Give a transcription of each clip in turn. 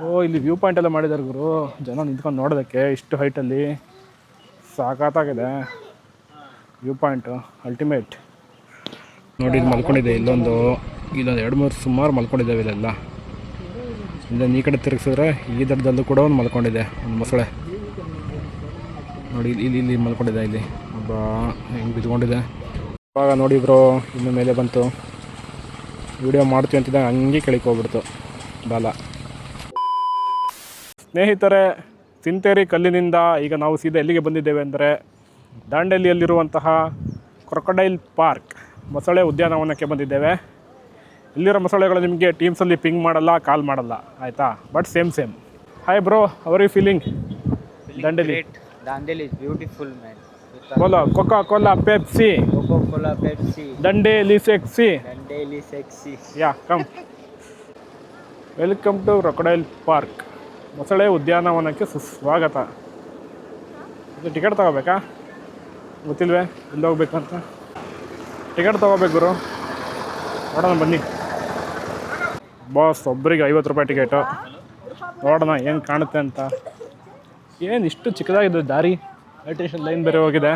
ಓ ಇಲ್ಲಿ view point ಎಲ್ಲ ಮಾಡಿದ್ದಾರೆ ಗುರು. ಜನ ನಿಂತ್ಕೊಂಡು ನೋಡೋದಕ್ಕೆ ಇಷ್ಟು ಹೈಟಲ್ಲಿ ಸಾಕಾಗಿದೆ. View point ultimate. ನೋಡಿ ಇಲ್ಲಿ ಮಲ್ಕೊಂಡಿದೆ. ಇಲ್ಲೊಂದು 2-3 ಸುಮಾರು ಮಲ್ಕೊಂಡಿದ್ದಾವೆ ಇಲ್ಲೆಲ್ಲ. ಇಲ್ಲೊಂದು ಈ ಕಡೆ ತಿರುಗಿಸಿದ್ರೆ ಈ ದಡದಲ್ಲೂ ಕೂಡ ಒಂದು ಮಲ್ಕೊಂಡಿದೆ, ಒಂದು ಮೊಸಳೆ. ನೋಡಿ ಇಲ್ಲಿ ಮಲ್ಕೊಂಡಿದೆ. ಇಲ್ಲಿ ಒಬ್ಬ ಹೆಂಗೆ ಬಿದ್ಕೊಂಡಿದೆ. ಇವಾಗ ನೋಡಿ ಬ್ರೋ, ಇನ್ನು ಮೇಲೆ ಬಂತು. ವಿಡಿಯೋ ಮಾಡ್ತೀವಿ ಅಂತಿದ್ದಾಗ ಹಂಗೆ ಕೆಳಗೆ ಹೋಗ್ಬಿಡ್ತು ಬಾಲ. ಸ್ನೇಹಿತರೆ, ಸಿಂತೇರಿ ಕಲ್ಲಿನಿಂದ ಈಗ ನಾವು ಸೀದಾ ಎಲ್ಲಿಗೆ ಬಂದಿದ್ದೇವೆ ಅಂದರೆ ದಾಂಡೇಲಿಯಲ್ಲಿರುವಂತಹ ಕ್ರೊಕೊಡೈಲ್ ಪಾರ್ಕ್, ಮೊಸಳೆ ಉದ್ಯಾನವನಕ್ಕೆ ಬಂದಿದ್ದೇವೆ. ಇಲ್ಲಿರೋ ಮೊಸಳೆಗಳು ನಿಮಗೆ ಟೀಮ್ಸಲ್ಲಿ ಪಿಂಗ್ ಮಾಡಲ್ಲ, ಕಾಲ್ ಮಾಡಲ್ಲ, ಆಯಿತಾ? But same. Hi bro, how are you feeling? Dandeli is beautiful, man. बोलो Coca-Cola, Pepsi. Coca-Cola, Pepsi. Dandeli sexy. Dandeli sexy. Yeah, come. Welcome to crocodile park, ಮೊಸಳೆ ಉದ್ಯಾನವನಕ್ಕೆ ಸುಸ್ವಾಗತ. ಇದು ಟಿಕೆಟ್ ತೊಗೋಬೇಕಾ? ಗೊತ್ತಿಲ್ವೇ ಎಲ್ಲಿ ಹೋಗ್ಬೇಕು ಅಂತ? ಟಿಕೆಟ್ ತೊಗೋಬೇಕು ಗುರು. ನೋಡೋಣ ಬನ್ನಿ ಬಾಸ್. ಒಬ್ಬರಿಗೆ 50 ರೂಪಾಯಿ ಟಿಕೆಟು. ನೋಡೋಣ ಹೆಂಗೆ ಕಾಣುತ್ತೆ ಅಂತ. ಏನು ಇಷ್ಟು ಚಿಕ್ಕದಾಗಿದೆ ದಾರಿ, ಲೈಟೇಷನ್ ಲೈನ್ ಬೇರೆ ಹೋಗಿದೆ.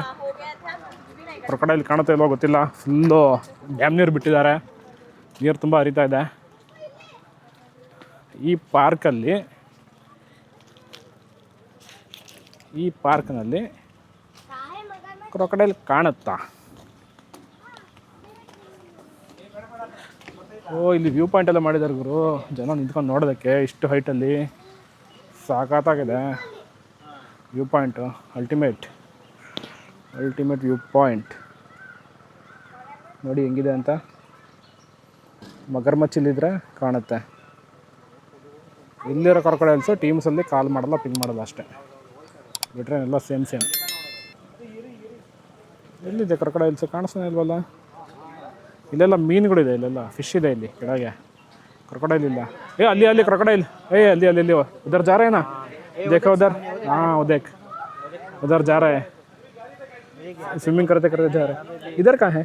ಕ್ರೊಕೊಡೈಲ್ ಕಾಣುತ್ತೆ ಇಲ್ವೋ ಗೊತ್ತಿಲ್ಲ. ಫುಲ್ಲು ಡ್ಯಾಮ್ ನೀರು ಬಿಟ್ಟಿದ್ದಾರೆ, ನೀರು ತುಂಬ ಹರಿತಾ ಇದೆ. ಈ ಪಾರ್ಕ್ನಲ್ಲಿ ಕ್ರೊಕೊಡೈಲ್ ಕಾಣುತ್ತಾ? ಓ ಇಲ್ಲಿ ವ್ಯೂ ಪಾಯಿಂಟ್ ಎಲ್ಲ ಮಾಡಿದ್ದಾರೆ ಗುರು. ಜನ ನಿಂತ್ಕೊಂಡು ನೋಡೋದಕ್ಕೆ ಇಷ್ಟು ಹೈಟಲ್ಲಿ ಸಾಕಾಗಿದೆ. View point ultimate view point. ನೋಡಿ ಹೆಂಗಿದೆ ಅಂತ. ಮಗರ್ಮಚ್ಚಿಲ್ಲಿದ್ರೆ ಕಾಣುತ್ತೆ. ಇಲ್ಲಿರೋ ಕ್ರೊಕೊಡೈಲ್ಸು ಟೀಮ್ಸಲ್ಲಿ ಕಾಲ್ ಮಾಡಲ್ಲ, ಪಿಂಗ್ ಮಾಡಲ್ಲ ಅಷ್ಟೇ. ಬಿಟ್ರೆ ಎಲ್ಲ ಸೇಮ್. ಎಲ್ಲಿದೆ ಕ್ರೊಕೊಡೈಲ್ಸು? ಕಾಣಿಸ್ತಾನೆ ಇಲ್ವಲ್ಲ. ಇಲ್ಲೆಲ್ಲ ಮೀನುಗಳಿದೆ, ಇಲ್ಲೆಲ್ಲ ಫಿಶ್ ಇದೆ. ಇಲ್ಲಿ ಕೆಳಗೆ ಕ್ರೊಕೊಡೈಲ್ ಇಲ್ಲ. ಅಲ್ಲಿ ಕ್ರೊಕೊಡೈಲ್. ಅಲ್ಲಿ ಉಧರ್ ಜಾ ರहे हैं ना, देखो उधर. हाँ देख, उधर जा रहा है, स्विमिंग करते जा रहा है. इधर कहाँ है?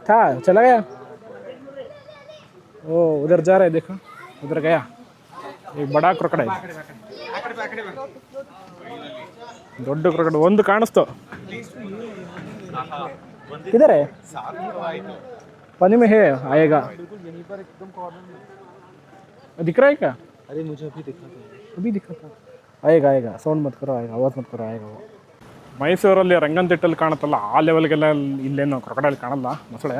था चला गया. ओ उधर जा रहा है, देखो उधर गया. एक बड़ा क्रोकोडाइल, ದೊಡ್ಡ ಕ್ರೊಕೊಡೈಲ್ ಒಂದು ಕಾಣಿಸ್ತು. किधर है? पानी में है, आएगा. दिख रहा है क्या? अरे मुझे अभी दिखा था. आएगा. ಸೌಂಡ್ ಮತ್ ಕರೋ, ಆವಾಜ್ ಮತ್ ಕರೋ, ಆएगा. ಮೈಸೂರಲ್ಲಿ ರಂಗನತಿಟ್ಟಲ್ಲಿ ಕಾಣುತ್ತಲ್ಲ, ಆ ಲೆವೆಲ್ಗೆಲ್ಲ ಇಲ್ಲೇನು ಕ್ರೊಕೊಡೈಲ್ ಕಾಣಲ್ಲ, ಮೊಸಳೆ.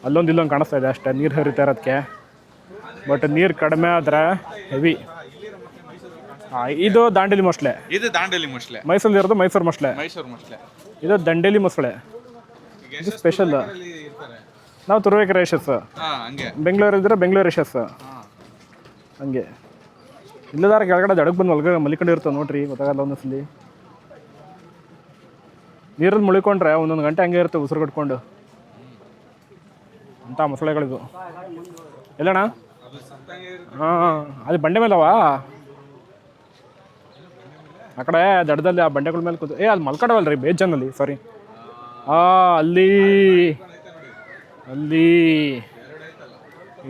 ಇಲ್ಲೊಂದು ಕಾಣಿಸ್ತಾ ಇದೆ ಅಷ್ಟೇ, ನೀರು ಹರಿತಾ ಇರೋದಕ್ಕೆ. ಬಟ್ ನೀರು ಕಡಿಮೆ ಆದರೆ ಹೆವಿ. ಇದು ದಾಂಡೇಲಿ ಮೊಸಳೆ. ಮೈಸೂರಲ್ಲಿ ಇರೋದು ಮೈಸೂರು ಮೊಸಳೆ. ಇದು ದಂಡೇಲಿ ಮೊಸಳೆ. ಇದು ಸ್ಪೆಷಲ್. ನಾವು ತುರುವೇಕೆರೆ ರೇಷಸ್, ಬೆಂಗಳೂರು ಇದ್ರೆ ಬೆಂಗಳೂರು ರೇಷಸ್. ಹಂಗೆ ಇಲ್ಲದಾರ ಕೆಳಗಡೆ ದಡಕ್ಕೆ ಬಂದು ಮಲ್ಕೊಂಡಿರ್ತವೆ ನೋಡ್ರಿ, ಗೊತ್ತಾಗಲ್ಲ ಒಂದೊಂದ್ಸಲಿ. ನೀರಲ್ಲಿ ಮುಳಿಕೊಂಡ್ರೆ ಒಂದೊಂದು ಗಂಟೆ ಹಂಗೆ ಇರುತ್ತೆ ಉಸಿರು ಕಟ್ಕೊಂಡು. ಅಂಥ ಮೊಸಳೆಗಳಿದು. ಎಲ್ಲಣ್ಣ? ಹಾಂ, ಅದು ಬಂಡೆ ಮೇಲವಾ? ಆ ಕಡೆ ದಡದಲ್ಲಿ ಆ ಬಂಡೆಗಳ ಮೇಲೆ ಕೂತು ಅಲ್ಲಿ ಮಲ್ಕೊಂಡವಲ್ರಿ ಬೇಜಾನಲ್ಲಿ. ಸಾರಿ, ಅಲ್ಲಿ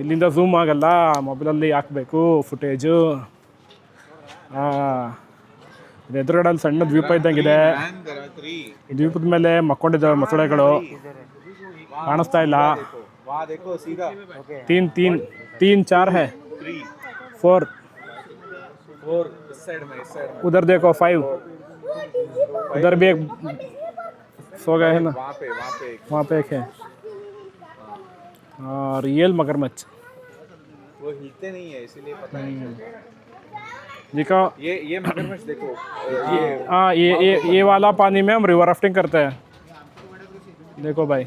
ಇಲ್ಲಿಂದ ಝೂಮ್ ಆಗಲ್ಲ, ಮೊಬೈಲಲ್ಲಿ ಹಾಕಬೇಕು ಫುಟೇಜು. ಎದುರುಗಡೆ ಸಣ್ಣ ದ್ವೀಪ ಇದ್ದಂಗಿದೆ. ದ್ವೀಪದ ಮೇಲೆ ಮಕ್ಕೊಂಡಿದ್ದಾವೆ ಮೊಸಳೆಗಳು, ಕಾಣಿಸ್ತಾ ಇಲ್ಲ. 3 4 है, 4 उधर देखो 5. उधर भी एक सो गए है ना, वहाँ पे एक है. रियल मगरमच्छ. वो हिलते नहीं है इसीलिए पता नहीं. देखो ये मगरमच्छ देखो. हाँ, ये वाला पानी में हम रिवर राफ्टिंग करते हैं. देखो भाई.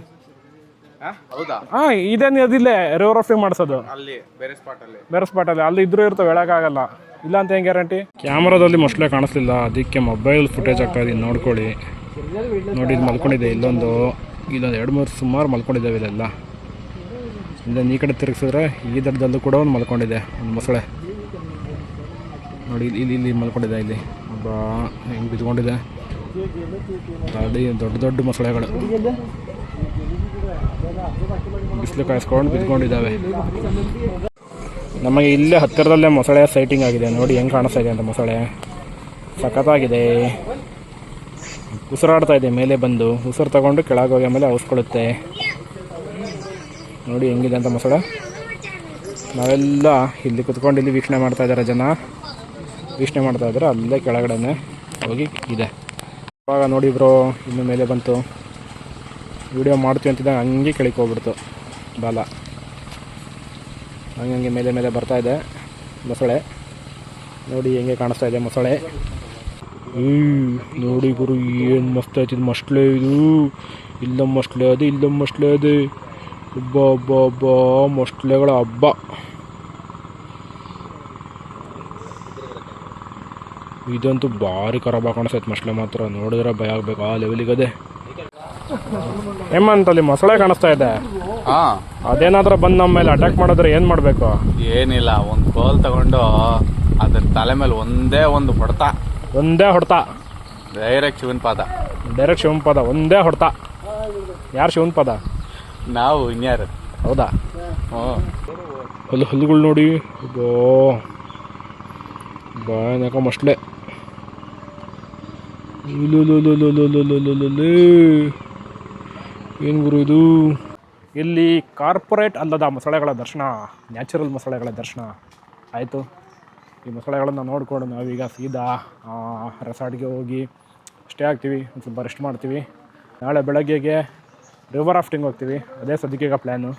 ಹಾಂ, ಇದೇ ನದಿಲೇ ರಿವರ್ ರಾಫ್ಟಿಂಗ್ ಮಾಡಿಸೋದು. ಅಲ್ಲಿ ಬೇರೆ ಸ್ಪಾಟಲ್ಲಿ ಅಲ್ಲಿ ಇದ್ರೂ ಇರ್ತವೆ, ಹೇಳೋಕ್ಕಾಗಲ್ಲ. ಇಲ್ಲ ಅಂತ ಹೆಂಗೆ ಗ್ಯಾರಂಟಿ? ಕ್ಯಾಮ್ರಾದಲ್ಲಿ ಮೊಸಳೆ ಕಾಣಿಸ್ಲಿಲ್ಲ, ಅದಕ್ಕೆ ಮೊಬೈಲ್ ಫುಟೇಜ್ ಹಾಕ್ತಾ ಇದ್ದೀನಿ, ನೋಡ್ಕೊಳ್ಳಿ. ನೋಡಿ ಇಲ್ಲಿ ಮಲ್ಕೊಂಡಿದೆ. ಇಲ್ಲೊಂದು 2-3 ಸುಮಾರು ಮಲ್ಕೊಂಡಿದ್ದಾವೆ ಇಲ್ಲೆಲ್ಲ. ಇಲ್ಲೊಂದು ಈ ಕಡೆ ತಿರುಗಿಸಿದ್ರೆ ಈ ದಡದಲ್ಲೂ ಕೂಡ ಒಂದು ಮಲ್ಕೊಂಡಿದೆ, ಒಂದು ಮೊಸಳೆ. ನೋಡಿ ಇಲ್ಲಿ ಮಲ್ಕೊಂಡಿದೆ. ಇಲ್ಲಿ ಒಬ್ಬ ಹೆಂಗೆ ಬಿದ್ಕೊಂಡಿದೆ. ದೊಡ್ಡ ಮೊಸಳೆಗಳು ಬಿಸಿಲು ಕಾಯಿಸ್ಕೊಂಡು ಬಿದ್ಕೊಂಡಿದ್ದಾವೆ. ನಮಗೆ ಇಲ್ಲೇ ಹತ್ತಿರದಲ್ಲೇ ಮೊಸಳೆ ಸೈಟಿಂಗ್ ಆಗಿದೆ. ನೋಡಿ ಹೆಂಗೆ ಕಾಣಿಸ್ತಾ ಇದೆ ಅಂತ ಮೊಸಳೆ. ಸಖತ್ತಾಗಿದೆ. ಉಸಿರಾಡ್ತಾ ಇದೆ ಮೇಲೆ ಬಂದು. ಉಸಿರು ತಗೊಂಡು ಕೆಳಗೆ ಹೋಗಿ ಆಮೇಲೆ ಅವಸ್ಕೊಳ್ಳುತ್ತೆ. ನೋಡಿ ಹೆಂಗಿದೆ ಅಂತ ಮೊಸಳೆ. ನಾವೆಲ್ಲ ಇಲ್ಲಿ ಕುತ್ಕೊಂಡು ಇಲ್ಲಿ ವೀಕ್ಷಣೆ ಮಾಡ್ತಾ ಇದ್ದಾರೆ. ಜನ ವೀಕ್ಷಣೆ ಮಾಡ್ತಾ ಇದ್ದಾರೆ. ಅಲ್ಲೇ ಕೆಳಗಡೆ ಹೋಗಿ ಇದೆ. ಇವಾಗ ನೋಡಿ ಬ್ರೋ ಇನ್ನು ಮೇಲೆ ಬಂತು. ವಿಡಿಯೋ ಮಾಡ್ತೀವಿ ಅಂತಿದ್ದಾಗ ಹಂಗೆ ಕೆಳಕ್ಕೆ ಹೋಗ್ಬಿಡ್ತು ಬಾಲ. ಹಂಗೆ ಮೇಲೆ ಮೇಲೆ ಬರ್ತಾ ಇದೆ ಮೊಸಳೆ. ನೋಡಿ ಹೆಂಗೆ ಕಾಣಿಸ್ತಾ ಇದೆ ಮೊಸಳೆ. ನೋಡಿ ಗುರು ಏನು ಮಸ್ತ್ ಆಯ್ತಿದ್ದು ಮೊಸಳೆ ಇದು. ಇಲ್ಲೊಂದು ಮೊಸಳೆ ಅದು, ಇಲ್ಲೊಂದು ಮೊಸಳೆ ಅದು. ಹಬ್ಬ ಹಬ್ಬ ಹಬ್ಬ ಮೊಸಳೆಗಳ ಹಬ್ಬ. ಇದಂತೂ ಭಾರಿ ಖರಾಬಾಗಿ ಕಾಣಿಸ್ತೈತೆ ಮೊಸಳೆ ಮಾತ್ರ. ನೋಡಿದ್ರೆ ಭಯ ಆಗಬೇಕು ಆ ಲೆವೆಲಿಗದೆ. ಹೇಮಂತಲ್ಲಿ ಮೊಸಳೆ ಕಾಣಿಸ್ತಾ ಇದೆ. ಅದೇನಾದ್ರೂ ಬಂದು ನಮ್ಮ ಮೇಲೆ ಅಟ್ಯಾಕ್ ಮಾಡಿದ್ರೆ ಏನು ಮಾಡಬೇಕು? ಏನಿಲ್ಲ, ಒಂದು ಕೋಲ್ ತಗೊಂಡು ಅದ್ರ ತಲೆ ಮೇಲೆ ಒಂದೇ ಒಂದು ಹೊಡೆತ. ಡೈರೆಕ್ಟ್ ಶಿವನ್ ಪಾದ ಒಂದೇ ಹೊಡೆತ. ಯಾರು ಶಿವನ್ ಪಾದ? ನಾವು ಇನ್ಯಾರು? ಹೌದಾ? ಹಲ್ಲುಗಳು ನೋಡಿ ಭಯಾನಕ ಮೊಸಳೆ. ಏನು ಗುರು ಇದು? ಇಲ್ಲಿ ಕಾರ್ಪೊರೇಟ್ ಅಲ್ಲದ ಮೊಸಳೆಗಳ ದರ್ಶನ, ನ್ಯಾಚುರಲ್ ಮೊಸಳೆಗಳ ದರ್ಶನ ಆಯಿತು. ಈ ಮೊಸಳೆಗಳನ್ನು ನೋಡಿಕೊಂಡು ನಾವೀಗ ಸೀದಾ ರೆಸಾರ್ಟ್ಗೆ ಹೋಗಿ ಸ್ಟೇ ಆಗ್ತೀವಿ. ಒಂದು ಸ್ವಲ್ಪ ರೆಸ್ಟ್ ಮಾಡ್ತೀವಿ. ನಾಳೆ ಬೆಳಗ್ಗೆಗೆ ರಿವರ್ ರಾಫ್ಟಿಂಗ್ ಹೋಗ್ತೀವಿ. ಅದೇ ಸದ್ಯಕ್ಕೆ ಪ್ಲ್ಯಾನು.